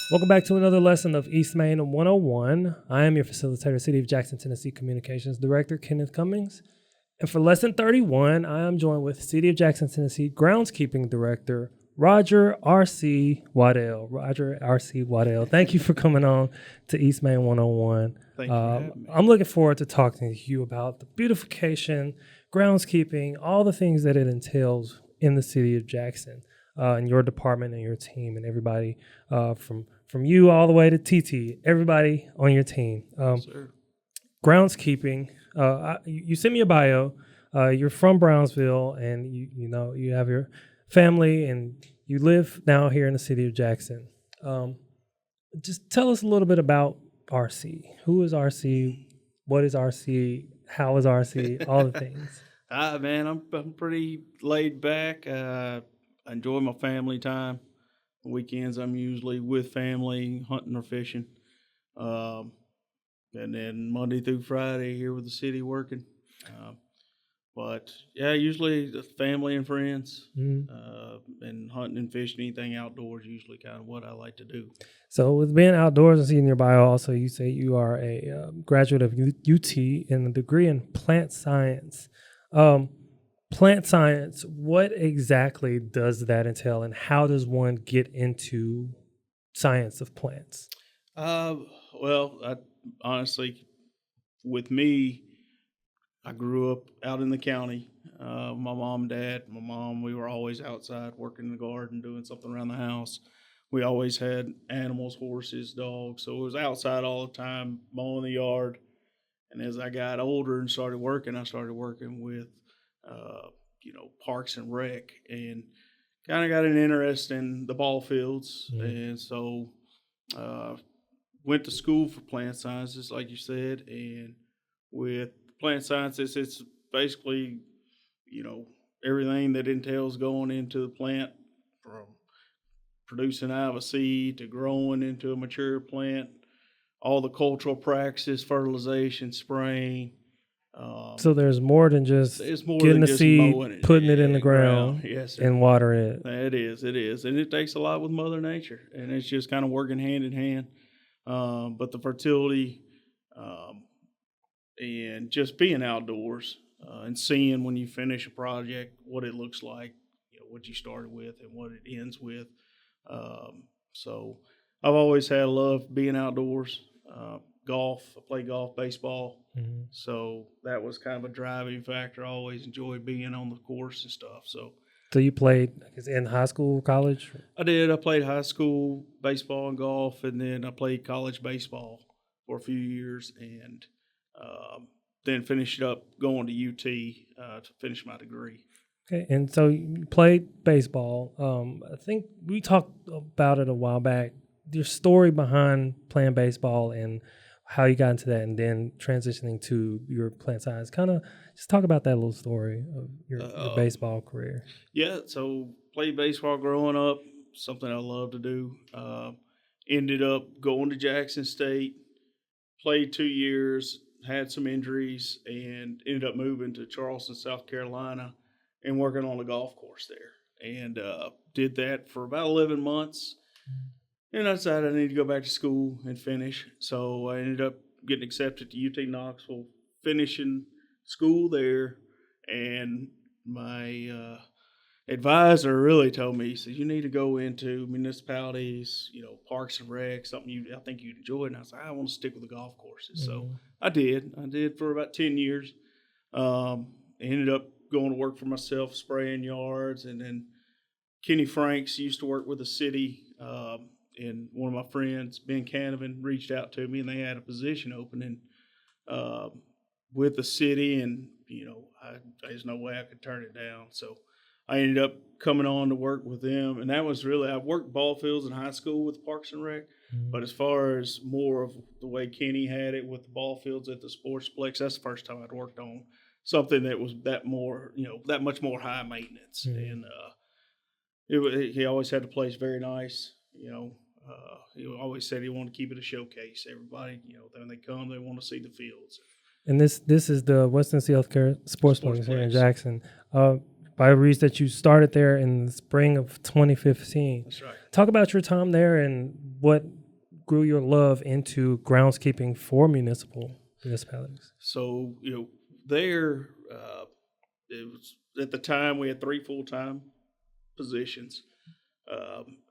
Welcome back to another lesson of East Main 101. I am your facilitator, City of Jackson, Tennessee Communications Director Kenneth Cummings. And for lesson 31, I am joined with City of Jackson, Tennessee Groundskeeping Director Roger R.C. Waddell. Roger R.C. Waddell, thank you for coming on to East Main 101. Thank you for having me. I'm looking forward to talking to you about the beautification, groundskeeping, all the things that it entails in the City of Jackson. And your department and your team and everybody from you all the way to TT, everybody on your team. Sir. Groundskeeping. You sent me a bio. You're from Brownsville, and you have your family, and you live now here in the City of Jackson. Just tell us a little bit about RC. Who is RC? What is RC? How is RC? All the things. Man, I'm pretty laid back. I enjoy my family time. Weekends, I'm usually with family, hunting or fishing. And then Monday through Friday here with the city working. But yeah, usually the family and friends, and hunting and fishing, anything outdoors, usually kind of what I like to do. So with being outdoors and seeing your bio, also you say you are a graduate of UT in a degree in plant science. Plant science, what exactly does that entail, and how does one get into science of plants? Honestly, with me, I grew up out in the county. My mom and dad, my mom, we were always outside working in the garden, doing something around the house. We always had animals, horses, dogs, so it was outside all the time, mowing the yard. And as I got older and started working, I started working with Parks and Rec, and kind of got an interest in the ball fields. And so went to school for plant sciences, like you said. And with plant sciences, it's basically, everything that entails going into the plant, from producing out of a seed to growing into a mature plant, all the cultural practices, fertilization, spraying. So there's more than just getting the seed, putting it in the ground, yes, and watering it. It is. And it takes a lot with Mother Nature, and it's just kind of working hand in hand. But the fertility and just being outdoors and seeing when you finish a project what it looks like, what you started with and what it ends with. So I've always had a love being outdoors. Golf, I play golf, baseball. So that was kind of a driving factor. I always enjoyed being on the course and stuff. So you played in high school, college? I did. I played high school baseball and golf, and then I played college baseball for a few years, and then finished up going to UT to finish my degree. Okay, and so you played baseball. I think we talked about it a while back. Your story behind playing baseball and how you got into that, and then transitioning to your plant science. Kind of just talk about that little story of your baseball career. Yeah, so played baseball growing up, something I love to do. Ended up going to Jackson State, played 2 years, had some injuries, and ended up moving to Charleston, South Carolina, and working on a golf course there. And did that for about 11 months. And I decided I need to go back to school and finish. So I ended up getting accepted to UT Knoxville, finishing school there. And my advisor really told me, he said, you need to go into municipalities, Parks and Rec, something I think you'd enjoy. And I said, I want to stick with the golf courses. So I did. I did for about 10 years. Ended up going to work for myself, spraying yards. And then Kenny Franks used to work with the city. And one of my friends, Ben Canavan, reached out to me, and they had a position opening with the city, and there's no way I could turn it down. So I ended up coming on to work with them, and that was really, I worked ball fields in high school with Parks and Rec, but as far as more of the way Kenny had it with the ball fields at the Sportsplex, that's the first time I'd worked on something that was that much more high maintenance, and he always had the place very nice, he always said he wanted to keep it a showcase. Everybody, when they come, they want to see the fields. And this is the Western Healthcare Sportsplex here in Jackson. by reads that you started there in the spring of 2015. That's right. Talk about your time there and what grew your love into groundskeeping for municipalities. So, there, it was at the time we had 3 full-time positions,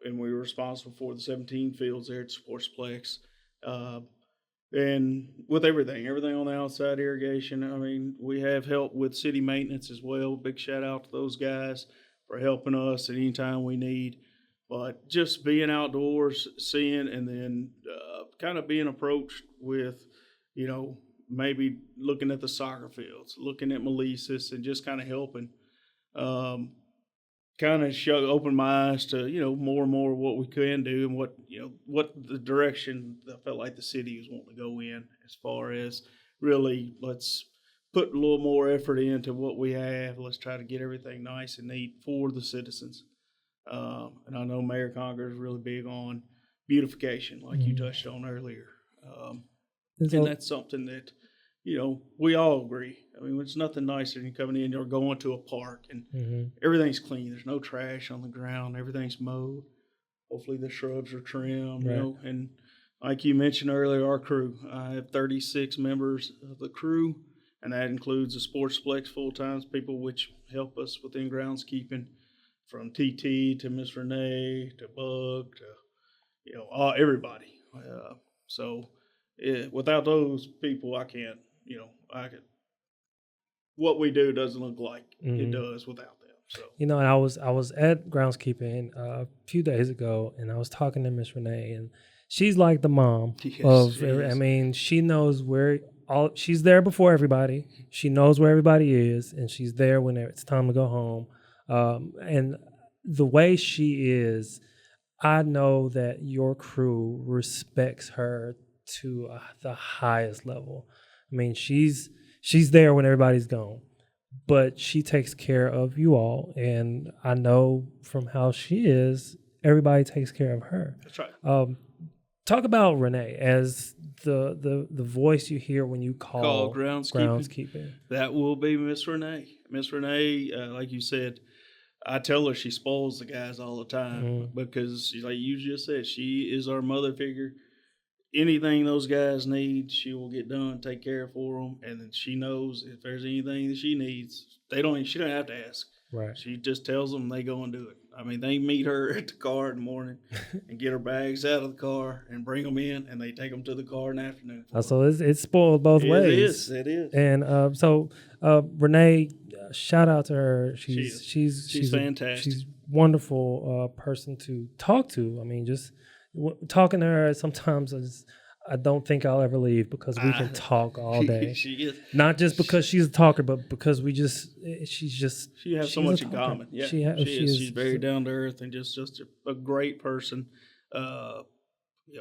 and we were responsible for the 17 fields there at Sportsplex. And with everything on the outside irrigation, I mean, we have help with city maintenance as well. Big shout out to those guys for helping us at any time we need. But just being outdoors, seeing, and then kind of being approached with, maybe looking at the soccer fields, looking at Melissus, and just kind of helping. Kind of opened my eyes to more and more what we can do and what the direction I felt like the city was wanting to go in, as far as really let's put a little more effort into what we have. Let's try to get everything nice and neat for the citizens. And I know Mayor Conger is really big on beautification, like you touched on earlier. And that's something that we all agree. I mean, it's nothing nicer than coming in or going to a park and everything's clean. There's no trash on the ground. Everything's mowed. Hopefully the shrubs are trimmed, And like you mentioned earlier, our crew. I have 36 members of the crew, and that includes the Sportsplex full-time people, which help us within groundskeeping, from TT to Miss Renee to Bug to, everybody. Without those people, I can't. What we do doesn't look like it does without them. So and I was at groundskeeping a few days ago, and I was talking to Miss Renee, and she's like the mom of. I mean, she knows where she's there before everybody. She knows where everybody is, and she's there when it's time to go home. And the way she is, I know that your crew respects her to the highest level. I mean, she's there when everybody's gone, but she takes care of you all, and I know from how she is, everybody takes care of her. That's right. Talk about Renee as the voice you hear when you call groundskeeping. That will be Miss Renee. Miss Renee, like you said, I tell her she spoils the guys all the time because, like you just said, she is our mother figure. Anything those guys need, she will get done, take care for them, and then she knows if there's anything that she needs, she don't have to ask. Right. She just tells them, they go and do it. I mean, they meet her at the car in the morning and get her bags out of the car and bring them in, and they take them to the car in the afternoon. So it's spoiled both ways. It is. And so Renee, shout out to her. She's fantastic. She's a wonderful person to talk to. I mean, just talking to her sometimes I don't think I'll ever leave because we can talk all day. She is. Not just because she's a talker, but because she has so much in common. Yeah, she is. She's very down to earth and just a great person,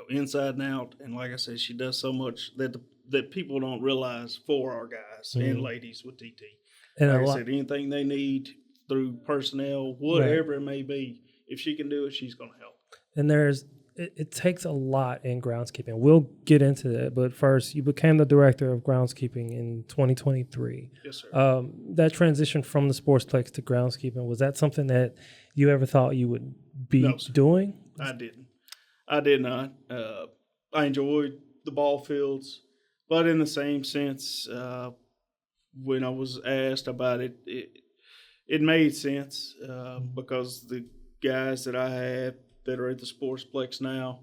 inside and out. And like I said, she does so much that people don't realize for our guys and ladies with TT. And like I said, anything they need through personnel, whatever it may be, if she can do it, she's going to help. And it takes a lot in groundskeeping. We'll get into that, but first, you became the director of groundskeeping in 2023. Yes, sir. That transition from the Sportsplex to groundskeeping, was that something that you ever thought you would be doing? I didn't. I did not. I enjoyed the ball fields, but in the same sense, when I was asked about it, it made sense because the guys that I had that are at the Sportsplex now,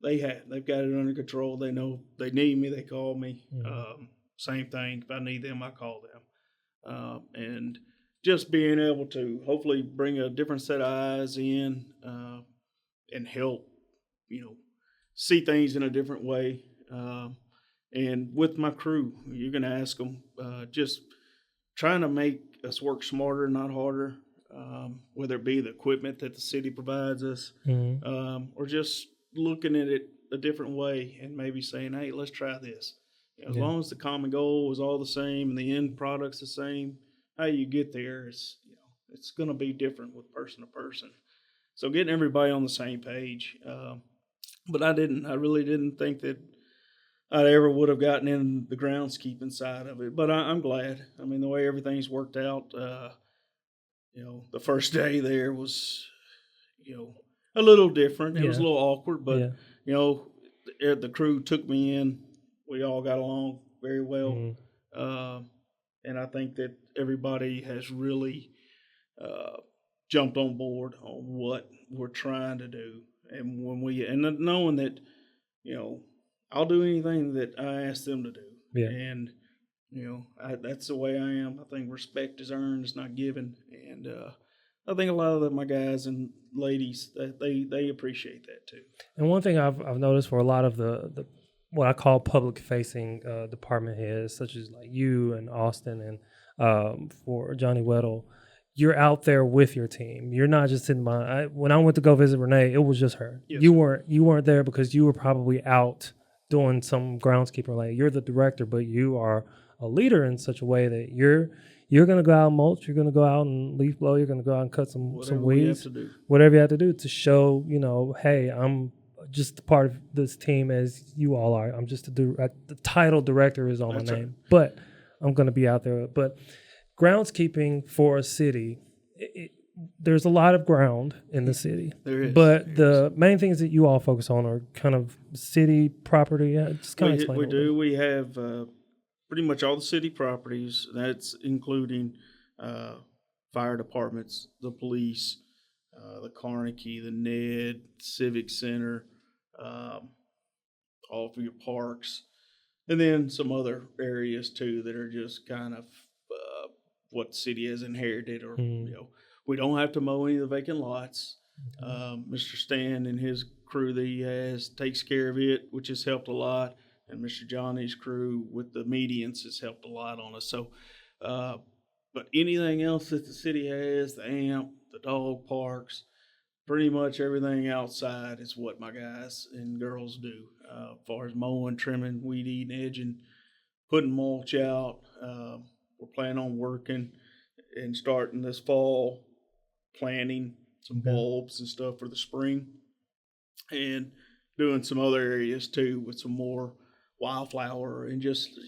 they've got it under control. They know they need me, they call me. Same thing, if I need them, I call them. And just being able to hopefully bring a different set of eyes in and help, see things in a different way. And with my crew, you're going to ask them, just trying to make us work smarter, not harder. Whether it be the equipment that the city provides us, or just looking at it a different way and maybe saying, hey, let's try this. As long as the common goal is all the same and the end product's the same, how you get there is, it's going to be different with person to person. So getting everybody on the same page. But I really didn't think that I ever would have gotten in the groundskeeping side of it. But I'm glad. I mean, the way everything's worked out, the first day there was, a little different. It was a Yeah. little awkward, but Yeah. the crew took me in. We all got along very well, Mm. uh, and I think that everybody has really jumped on board on what we're trying to do. And knowing that, I'll do anything that I ask them to do. Yeah. And, that's the way I am. I think respect is earned, it's not given. And I think a lot of my guys and ladies, they appreciate that too. And one thing I've noticed for a lot of the what I call public facing department heads, such as like you and Austin and for Johnny Weddell, you're out there with your team. You're not just sitting behind. When I went to go visit Renee, it was just her. Yes, you sir. weren't there because you were probably out doing some groundskeeper. Like you're the director, but you are a leader in such a way that you're going to go out and mulch. You're going to go out and leaf blow. You're going to go out and cut some Whatever we have weeds. to do. Whatever you have to do to show, hey, I'm just a part of this team as you all are. I'm just the title director is on That's my right. name, but I'm going to be out there. But groundskeeping for a city, there's a lot of ground in the city. There is. But the main things that you all focus on are kind of city property. Just kind of explain. We a little do. We have pretty much all the city properties. That's including fire departments, the police, the Carnegie, the Ned, Civic Center, all of your parks, and then some other areas too that are just kind of what the city has inherited, or we don't have to mow any of the vacant lots. Mr. Stan and his crew that he has takes care of it, which has helped a lot. And Mr. Johnny's crew with the medians has helped a lot on us. So, but anything else that the city has, the AMP, the dog parks, pretty much everything outside is what my guys and girls do. As far as mowing, trimming, weed eating, edging, putting mulch out. We're planning on working and starting this fall, planting some bulbs and stuff for the spring, and doing some other areas too with some more wildflower and just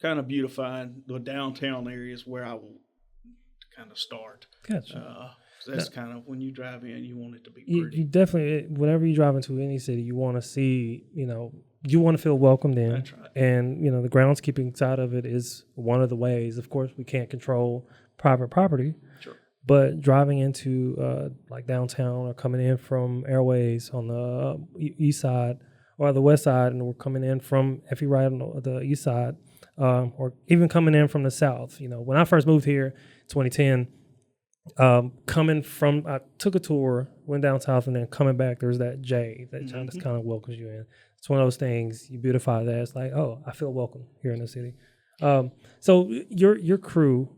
kind of beautifying the downtown areas where I want to kind of start. Gotcha. So that's kind of when you drive in, you want it to be You pretty. definitely, whenever you drive into any city, you want to see, you want to feel welcomed in. That's right. And, the groundskeeping side of it is one of the ways. Of course, we can't control private property. Sure. But driving into like downtown or coming in from Airways on the east side or the west side, and we're coming in from Effie Wright on the east side, or even coming in from the south. When I first moved here in 2010, I took a tour, went down south, and then coming back, there's that J that just kind of welcomes you in. It's one of those things, you beautify that. It's like, oh, I feel welcome here in the city. So your crew,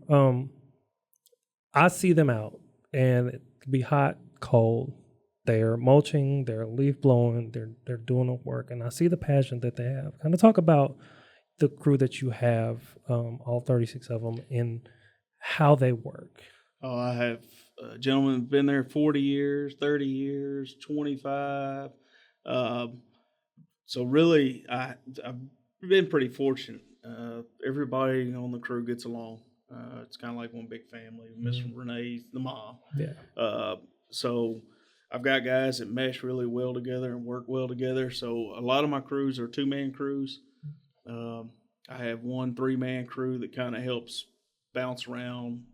I see them out, and it could be hot, cold. They're mulching, they're leaf blowing, they're doing the work, and I see the passion that they have. Kind of talk about the crew that you have, all 36 of them, and how they work. Oh, I have a gentleman who's been there 40 years, 30 years, 25. So really, I've been pretty fortunate. Everybody on the crew gets along. It's kind of like one big family. Miss Renee's the mom. Yeah. So I've got guys that mesh really well together and work well together. So a lot of my crews are 2-man crews. I have one 3-man crew that kind of helps bounce around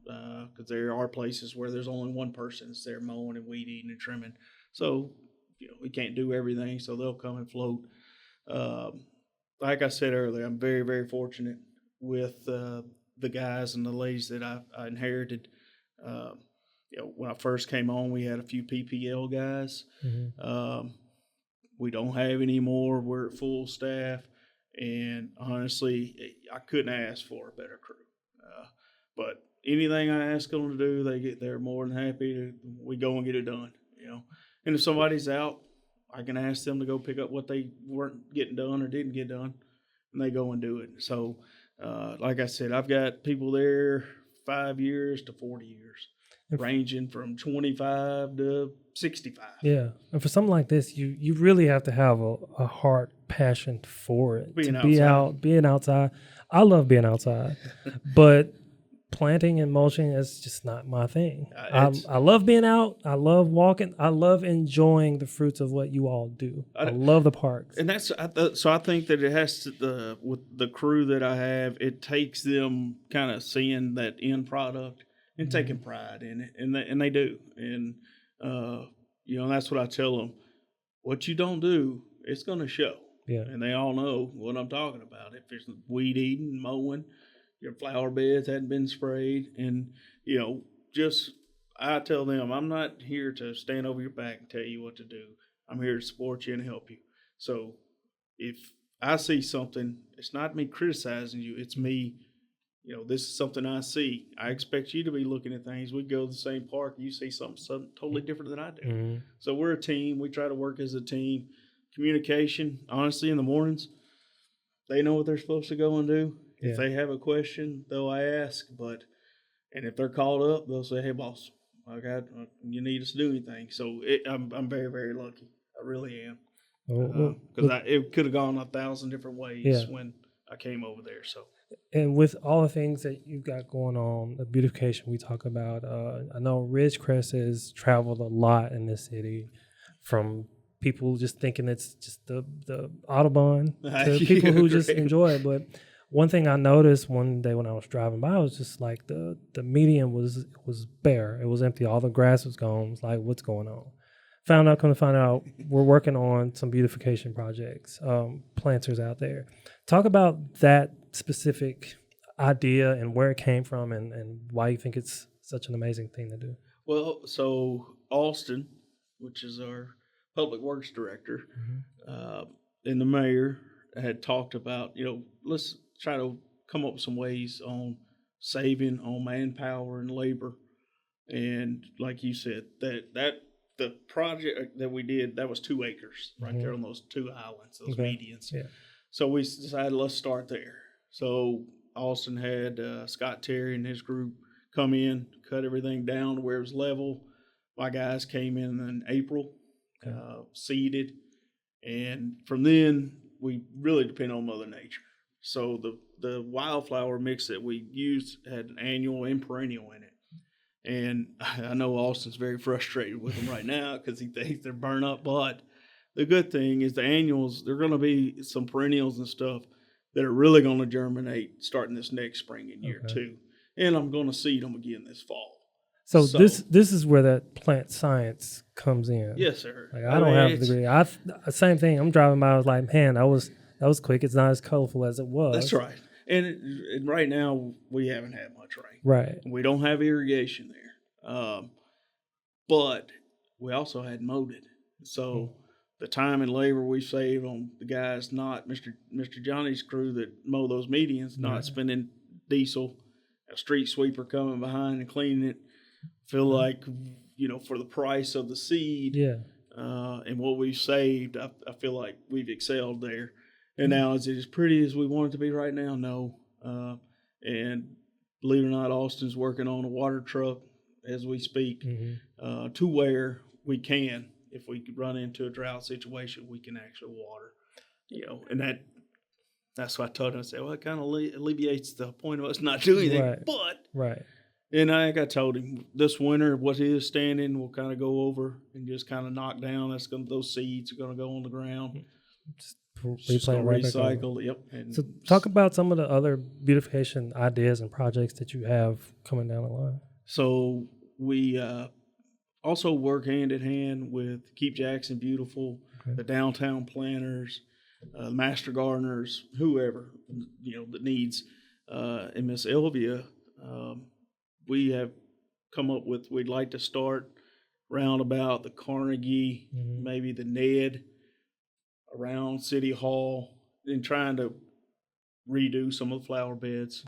because there are places where there's only one person that's there mowing and weed eating and trimming. So we can't do everything, so they'll come and float. Like I said earlier, I'm very, very fortunate with the guys and the ladies that I inherited. When I first came on, we had a few PPL guys. We don't have any more. We're at full staff, and honestly, I couldn't ask for a better crew. But anything I ask them to do, they're more than happy to. We go and get it done. And if somebody's out, I can ask them to go pick up what they weren't getting done or didn't get done, and they go and do it. So, like I said, I've got people there 5 years to 40 years, ranging from 25 to 65. Yeah, and for something like this, you really have to have a heart passion for it. Being outside. I love being outside, but planting and mulching is just not my thing. It's- I love being out. I love walking. I love enjoying the fruits of what you all do. I love the parks. And so I think that it has to with the crew that I have, it takes them kind of seeing that end product and taking pride in it, and they do, and and that's what I tell them. What you don't do, it's going to show. Yeah. And they all know what I'm talking about. If there's weed eating, mowing, your flower beds hadn't been sprayed, and just I tell them I'm not here to stand over your back and tell you what to do. I'm here to support you and help you. So if I see something, it's not me criticizing you. It's me, this is something I see. I expect you to be looking at things. We go to the same park. You see something totally different than I do. Mm-hmm. So we're a team. We try to work as a team. Communication, honestly, in the mornings, they know what they're supposed to go and do. Yeah. If they have a question, they'll ask. And if they're called up, they'll say, "Hey, boss, you need us to do anything." So I'm very, very lucky. I really am. Because it could have gone 1,000 different ways when I came over there. So, and with all the things that you've got going on, the beautification we talk about, I know Ridgecrest has traveled a lot in this city, from people just thinking it's just the Autobahn to people who just enjoy it. But one thing I noticed one day when I was driving by was just like the median was bare. It was empty. All the grass was gone. It was like, what's going on? Come to find out, we're working on some beautification projects, planters out there. Talk about that specific idea and where it came from and why you think it's such an amazing thing to do. Well, so Austin, which is our public works director, and the mayor had talked about, let's try to come up with some ways on saving on manpower and labor. And like you said, that the project that we did, that was 2 acres right there on those 2 islands, those medians. Yeah. So we decided, let's start there. So Austin had Scott Terry and his group come in, cut everything down to where it was level. My guys came in April, seeded. And from then, we really depend on Mother Nature. So the wildflower mix that we used had an annual and perennial in it. And I know Austin's very frustrated with them right now because he thinks they're burnt up. But the good thing is the annuals, there are going to be some perennials and stuff that are really going to germinate starting this next spring in year 2. And I'm going to seed them again this fall. So this is where that plant science comes in. Yes, sir. Like I don't have a degree. Same thing. I'm driving by. I was like, man, that was quick. It's not as colorful as it was. That's right. And right now we haven't had much rain. Right. We don't have irrigation there. But we also had mowed it. So the time and labor we saved on the guys, not Mr. Johnny's crew that mow those medians, not spending diesel, a street sweeper coming behind and cleaning it. Feel like, for the price of the seed and what we've saved, I feel like we've excelled there. And now, is it as pretty as we want it to be right now? No. And believe it or not, Austin's working on a water truck as we speak to where we can, if we could run into a drought situation, we can actually water. And that's what I told him. I said, well, it kind of alleviates the point of us not doing anything. Right. And I told him this winter, what is standing, we'll kind of go over and just kind of knock down. Those seeds are going to go on the ground. Just recycle. Yep. And so talk about some of the other beautification ideas and projects that you have coming down the line. So we also work hand in hand with Keep Jackson Beautiful, the downtown planners, master gardeners, whoever that needs. And Miss Elvia, we have come up with. We'd like to start round about the Carnegie, maybe the Ned, around City Hall, and trying to redo some of the flower beds.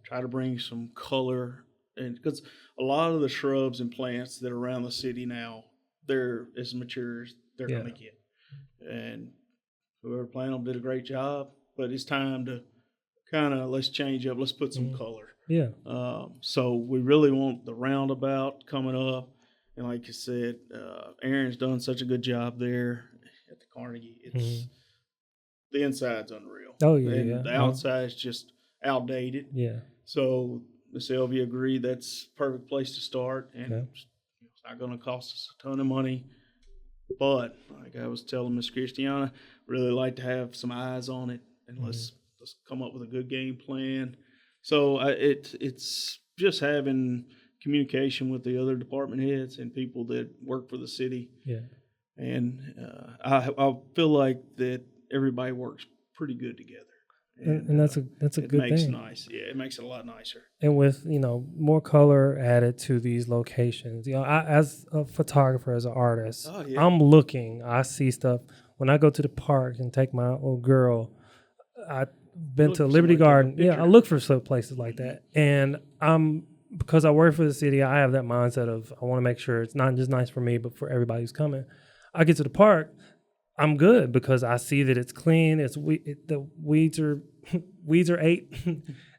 Try to bring some color, and because a lot of the shrubs and plants that are around the city now, they're as mature as they're going to get. And whoever planted them did a great job, but it's time to kind of let's change up. Let's put some color. Yeah. So we really want the roundabout coming up, and like I said, Aaron's done such a good job there at the Carnegie. It's the inside's unreal. Oh yeah. And the outside's just outdated. Yeah. So Miss Elvie agreed that's a perfect place to start, and Okay. it's not going to cost us a ton of money. But like I was telling Miss Christiana, really like to have some eyes on it, and let's come up with a good game plan. So it's just having communication with the other department heads and people that work for the city, Yeah. and I feel like that everybody works pretty good together, And that's a it good makes thing. nice. Yeah, it makes it a lot nicer. And with more color added to these locations, I, as a photographer, as an artist, Oh yeah, I'm looking. I see stuff when I go to the park and take my little girl. I've been Look to for Liberty somebody to take a Garden. Yeah, I picture. look for some places like that, and because I work for the city, I have that mindset of I want to make sure it's not just nice for me, but for everybody who's coming. I get to the park, I'm good because I see that it's clean. The weeds are weeds are ate.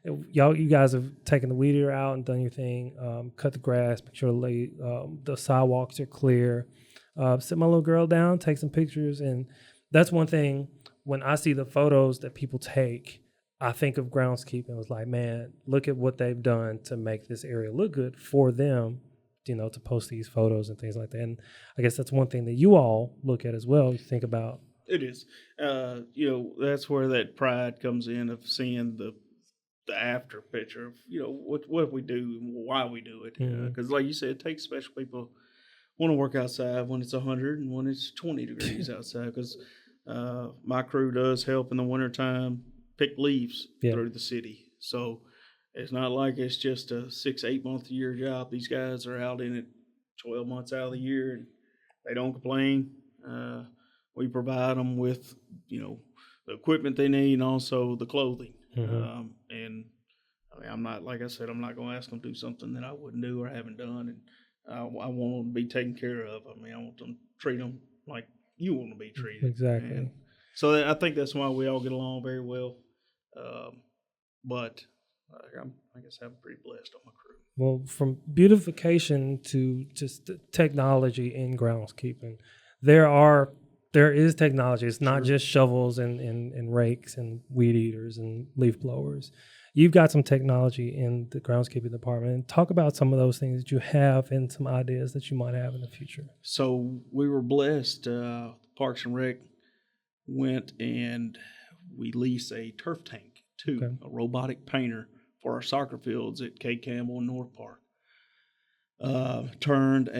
You guys have taken the weed eater out and done your thing. Cut the grass, make sure the sidewalks are clear. Sit my little girl down, take some pictures, and that's one thing. When I see the photos that people take, I think of groundskeeping. It was like, man, look at what they've done to make this area look good for them. To post these photos and things like that. And I guess that's one thing that you all look at as well. You think about. It is. That's where that pride comes in of seeing the after picture of what we do and why we do it. Because like you said, it takes special people want to work outside when it's 100 and when it's 20 degrees outside. Because my crew does help in the wintertime pick leaves through the city. So it's not like it's just a 6-8 month a year job. These guys are out in it 12 months out of the year, and they don't complain. We provide them with, the equipment they need and also the clothing. And I mean, I'm not, like I said, I'm not going to ask them to do something that I wouldn't do or haven't done. And I want them to be taken care of. I mean, I want them to treat them like you want to be treated. Exactly. And so I think that's why we all get along very well. But I guess I'm pretty blessed on my crew. Well, from beautification to just technology in groundskeeping, there is technology. It's not just shovels and rakes and weed eaters and leaf blowers. You've got some technology in the groundskeeping department. And talk about some of those things that you have and some ideas that you might have in the future. So we were blessed. Parks and Rec went and we leased a turf tank to a robotic painter for our soccer fields at K. Campbell and North Park. Turned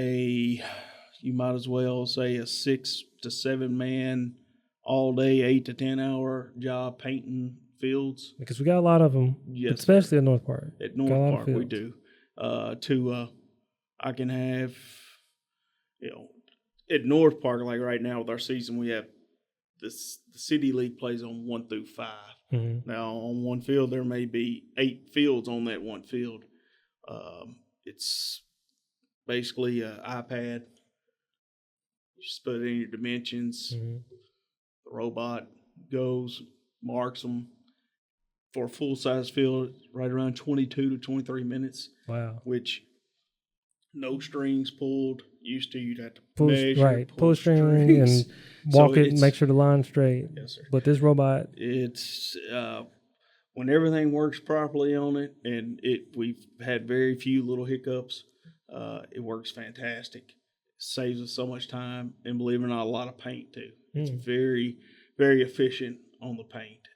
you might as well say a 6 to 7 man, all day, 8 to 10 hour job painting fields. Because we got a lot of them, especially at North Park. At North Park, we do. I can have, at North Park, like right now with our season, we have the City League plays on 1 through 5. Mm-hmm. Now, on one field, there may be 8 fields on that one field. It's basically an iPad. You just put in your dimensions. Mm-hmm. The robot goes, marks them. For a full-size field, right around 22 to 23 minutes. Wow. Which, no strings pulled. Used to, you'd have to pull a string and walk it and make sure the line's straight. Yes, sir. But this robot, it's when everything works properly on it, and we've had very few little hiccups. It works fantastic. It saves us so much time, and believe it or not, a lot of paint too. It's very, very efficient on the paint.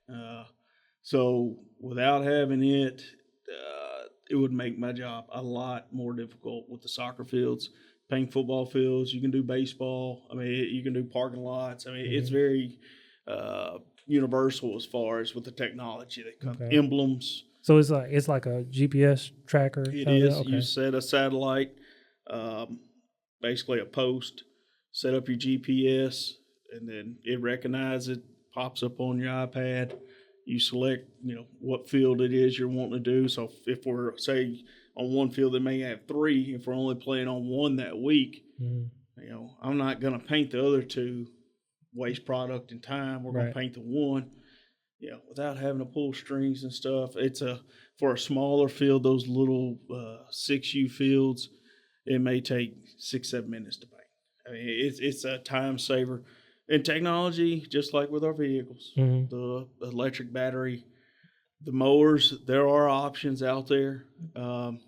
So without having it, it would make my job a lot more difficult with the soccer fields, paint football fields. You can do baseball. I mean, you can do parking lots. I mean, it's very universal as far as with the technology that comes. Emblems. So it's like a GPS tracker. It is. Okay. You set a satellite, basically a post, set up your GPS, and then it recognizes it, pops up on your iPad. You select, what field it is you're wanting to do. So if we're, say, on one field, they may have 3. If we're only playing on 1 that week, I'm not going to paint the other 2, waste product and time. We're going to paint the 1, without having to pull strings and stuff. It's for a smaller field, those little 6U fields, it may take 6-7 minutes to paint. I mean, it's a time saver. And technology, just like with our vehicles, the electric battery, The mowers, there are options out there. To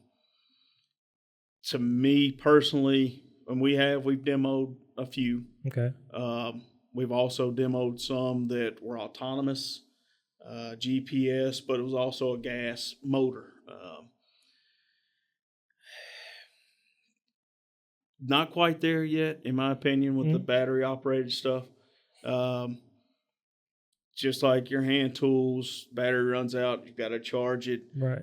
me personally, and we've demoed a few. Okay. We've also demoed some that were autonomous, GPS, but it was also a gas motor. Not quite there yet, in my opinion, with the battery operated stuff. Just like your hand tools, battery runs out, you've got to charge it. Right.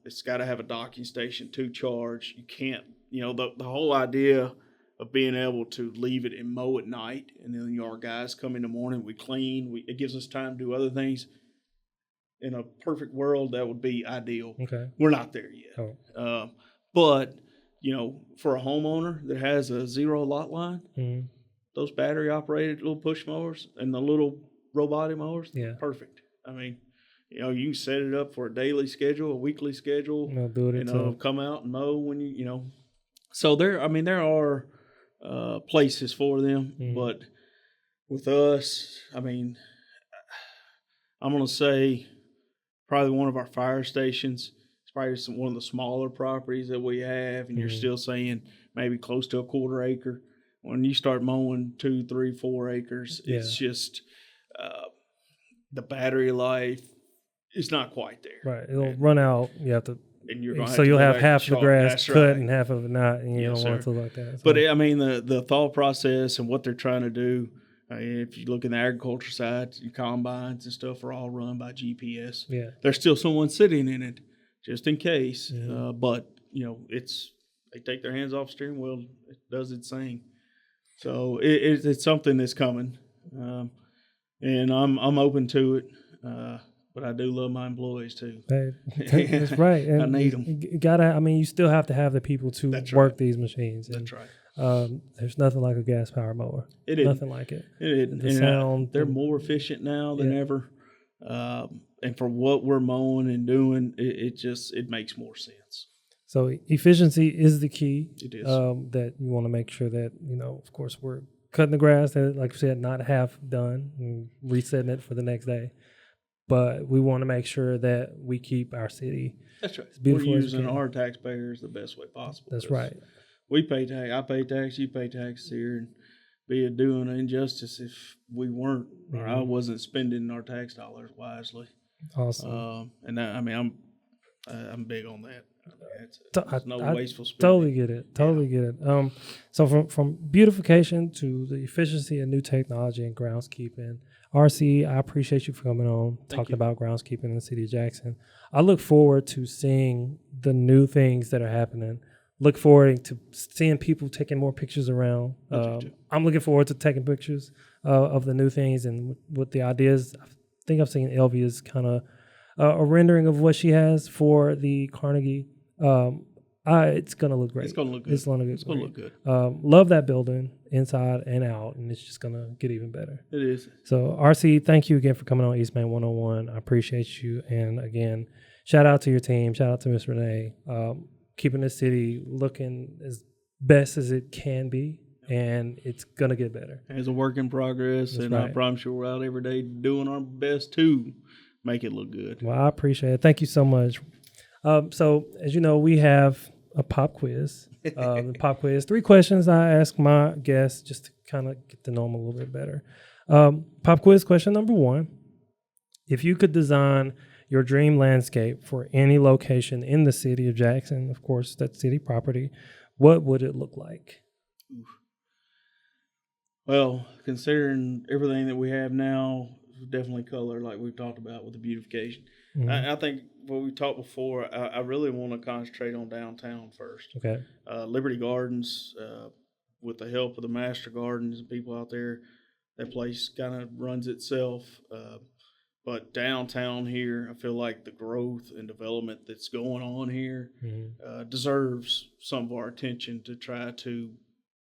It's got to have a docking station to charge. You can't, the whole idea of being able to leave it and mow at night, and then our guys come in the morning, we clean, it gives us time to do other things. In a perfect world, that would be ideal. Okay. We're not there yet. Oh. But, for a homeowner that has a zero lot line, those battery operated little push mowers and the little robotic mowers, perfect. I mean, you can set it up for a daily schedule, a weekly schedule, do it come out and mow when you. So there are places for them, but with us, I mean, I'm going to say probably one of our fire stations. It's probably one of the smaller properties that we have, and you're still saying maybe close to a quarter acre. When you start mowing 2, 3, 4 acres, it's just the battery life is not quite there. Right, it'll run out. You have to, and you're going so you'll have half the grass cut right. and half of it not, and you don't want it to look like that. So. But I mean, the thought process and what they're trying to do. If you look in the agriculture side, your combines and stuff are all run by GPS. Yeah, there's still someone sitting in it just in case. But they take their hands off the steering wheel, it does its thing. So it's something that's coming, and I'm open to it. But I do love my employees too. That's right. And I need them. You still have to have the people to work these machines. That's right. There's nothing like a gas power mower. It is nothing like it. It is. The sound. They're more efficient now than ever. And for what we're mowing and doing, it makes more sense. So efficiency is the key. It is. That you want to make sure that, of course, we're cutting the grass, that, like you said, not half done, and resetting it for the next day. But we want to make sure that we keep our city. That's right. As beautiful we're as using our taxpayers the best way possible. That's right. We pay tax. I pay tax. You pay tax here, and be doing an injustice if we weren't, or I wasn't spending our tax dollars wisely. Awesome. And that, I'm big on that. There's no wasteful spending. Totally get it. So from beautification to the efficiency of new technology and groundskeeping, RC, I appreciate you for coming on, talking about groundskeeping in the city of Jackson. I look forward to seeing the new things that are happening. Look forward to seeing people taking more pictures around. I'm looking forward to taking pictures of the new things and with the ideas. I think I've seen Elvia's kind of a rendering of what she has for the Carnegie. It's going to look great. It's going to look good. It's going to look good. Love that building inside and out, and it's just going to get even better. It is. So, RC, thank you again for coming on Eastman 101. I appreciate you. And again, shout out to your team. Shout out to Miss Renee. Keeping the city looking as best as it can be, and it's going to get better. It's a work in progress, That's and right. I promise you we're out every day doing our best to make it look good. Well, I appreciate it. Thank you so much. So, as you know, we have a pop quiz. The pop quiz, 3 questions I ask my guests just to kind of get to know them a little bit better. Pop quiz question number 1. If you could design your dream landscape for any location in the city of Jackson, of course, that's city property, what would it look like? Well, considering everything that we have now, definitely color, like we've talked about with the beautification. Mm-hmm. I think what we talked before, I really want to concentrate on downtown first. Okay. Liberty Gardens, with the help of the Master Gardens and people out there, that place kind of runs itself. But downtown here, I feel like the growth and development that's going on here deserves some of our attention to try to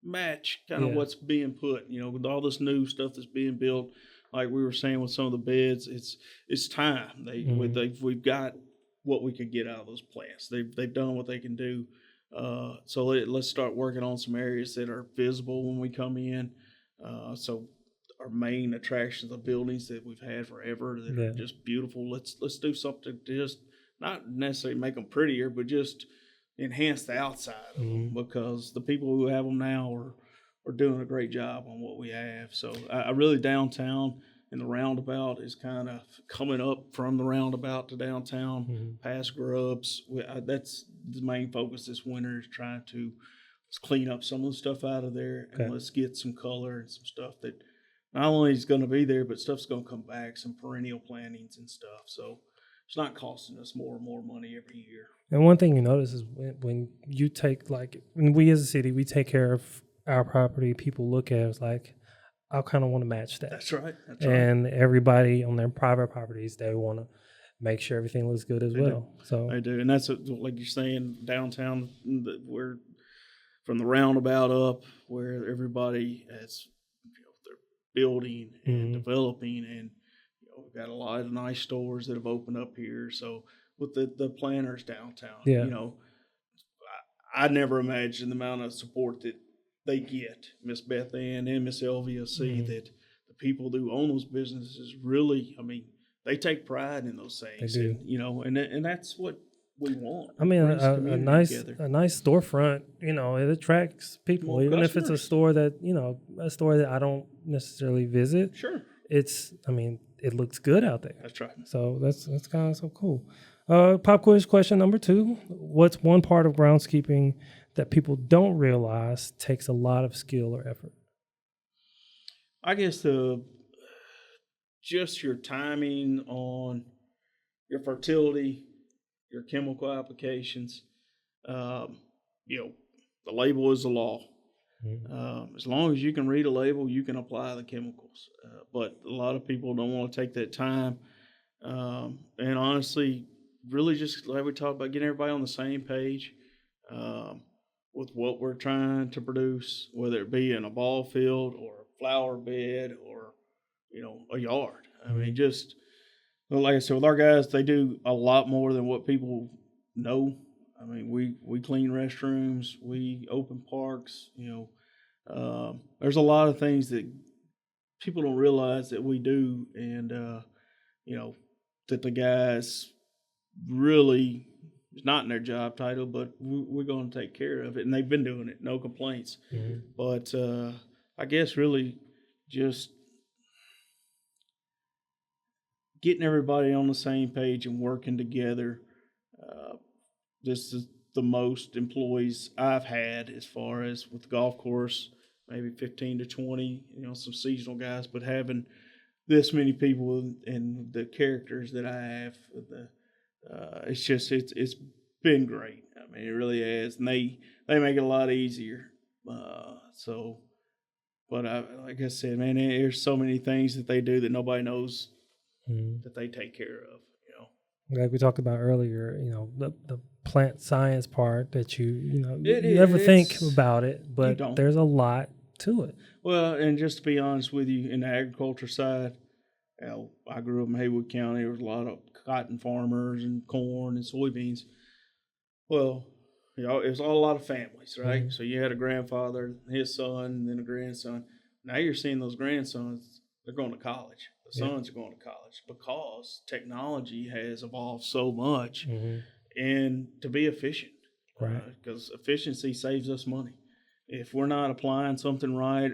match kind of what's being put, with all this new stuff that's being built. Like we were saying with some of the beds, it's time. We've got what we could get out of those plants. They've done what they can do. So let's start working on some areas that are visible when we come in. So our main attractions, the buildings that we've had forever that Yeah. are just beautiful. Let's do something to just not necessarily make them prettier, but just enhance the outside of them, because the people who have them now are doing a great job on what we have. So I really, downtown and the roundabout is kind of coming up from the roundabout to downtown, past Grubs. That's the main focus this winter, is trying to clean up some of the stuff out of there, and let's get some color and some stuff that not only is going to be there, but stuff's going to come back, some perennial plantings and stuff. So it's not costing us more and more money every year. And one thing you notice is when you take, like, when we as a city, we take care of our property, people look at us like, I kind of want to match that. That's right. And everybody on their private properties, they want to make sure everything looks good as well. So they do. And that's like you're saying, downtown, where from the roundabout up, where everybody has, they're building and developing, and we've got a lot of nice stores that have opened up here. So with the planners downtown, I never imagined the amount of support that they get, Miss Beth Ann and Miss LVOC, that the people who own those businesses really, they take pride in those things. They do. And that's what we want. I mean, a nice storefront, it attracts people, even if it's a store that, a store that I don't necessarily visit. Sure. It looks good out there. That's right. So that's kind of so cool. Pop quiz question number 2. What's one part of groundskeeping that people don't realize takes a lot of skill or effort? I guess just your timing on your fertility, your chemical applications. The label is the law. As long as you can read a label, you can apply the chemicals. But a lot of people don't want to take that time. And honestly, really just like we talked about, getting everybody on the same page with what we're trying to produce, whether it be in a ball field or a flower bed or, a yard. Just like I said, with our guys, they do a lot more than what people know. We clean restrooms, we open parks, there's a lot of things that people don't realize that we do, and, that the guys really, it's not in their job title, but we're going to take care of it. And they've been doing it, no complaints. But I guess really just getting everybody on the same page and working together. This is the most employees I've had, as far as with the golf course, maybe 15 to 20, some seasonal guys, but having this many people and the characters that I have, it's been great. It really has, and they make it a lot easier. But like I said, man, there's so many things that they do that nobody knows that they take care of. Like we talked about earlier, the plant science part that you never think about it, but there's a lot to it. Well, and just to be honest with you, in the agriculture side, I grew up in Haywood County. There was a lot of cotton farmers and corn and soybeans. Well, it was all a lot of families, right? So you had a grandfather, his son, and then a grandson. Now you're seeing those grandsons, they're going to college. The sons are going to college because technology has evolved so much, and to be efficient, right? Because efficiency saves us money. If we're not applying something right,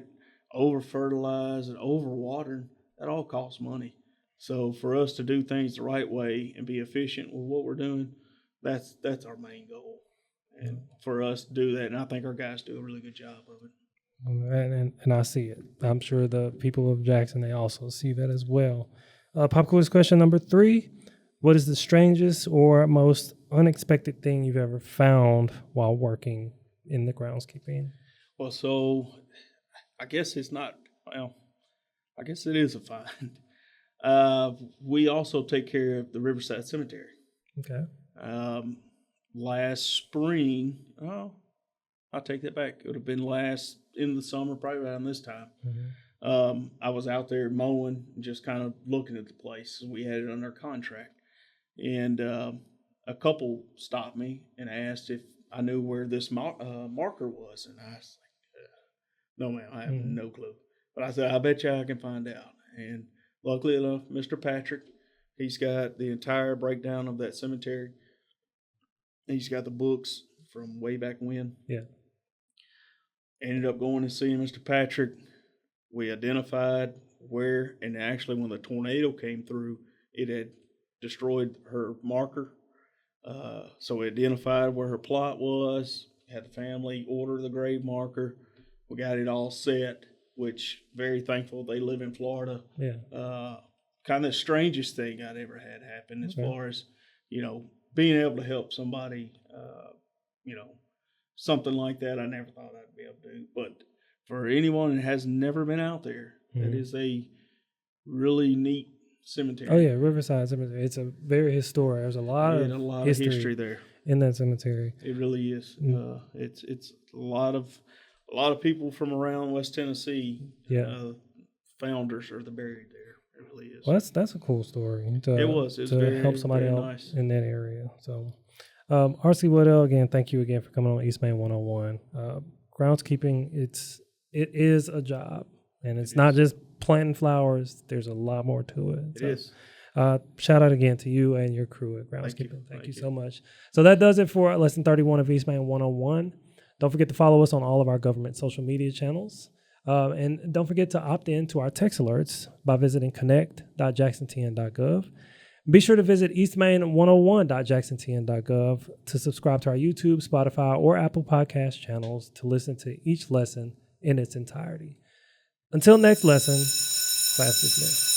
over fertilized and over watering, that all costs money. So for us to do things the right way and be efficient with what we're doing, that's our main goal. And for us to do that, and I think our guys do a really good job of it. And I see it. I'm sure the people of Jackson, they also see that as well. Pop quiz question number 3. What is the strangest or most unexpected thing you've ever found while working in the groundskeeping? Well, so I guess it's not, I guess it is a find. We also take care of the Riverside Cemetery. Okay. Last spring, I'll take that back. It would have been in the summer, probably around this time. I was out there mowing, just kind of looking at the place. We had it under contract. And a couple stopped me and asked if I knew where this marker was. And I was like, no, ma'am, I have no clue. But I said, I bet you I can find out. And luckily enough, Mr. Patrick, he's got the entire breakdown of that cemetery. He's got the books from way back when. Yeah. Ended up going and seeing Mr. Patrick. We identified where, and actually when the tornado came through, it had destroyed her marker. So we identified where her plot was, had the family order the grave marker. We got it all set, which very thankful. They live in Florida. Yeah. Kind of the strangest thing I'd ever had happen as far as, being able to help somebody, something like that. I never thought I'd be able to do. But for anyone that has never been out there, that is a really neat cemetery. Oh yeah, Riverside Cemetery. It's a very historic. There's a lot of history there in that cemetery. It really is. It's a lot of people from around West Tennessee. Founders are buried there. It really is. Well, that's a cool story. It was very, help somebody very out nice. in that area. So, R.C. Waddell, again, thank you again for coming on East Main 101. Groundskeeping, it is a job, and it's not just planting flowers. There's a lot more to it. It is. Shout out again to you and your crew at Groundskeeping. Thank you so much. So that does it for Lesson 31 of East Main 101. Don't forget to follow us on all of our government social media channels. And don't forget to opt in to our text alerts by visiting connect.jacksontn.gov. Be sure to visit eastmain101.jacksontn.gov to subscribe to our YouTube, Spotify, or Apple Podcast channels to listen to each lesson in its entirety. Until next lesson, class dismissed.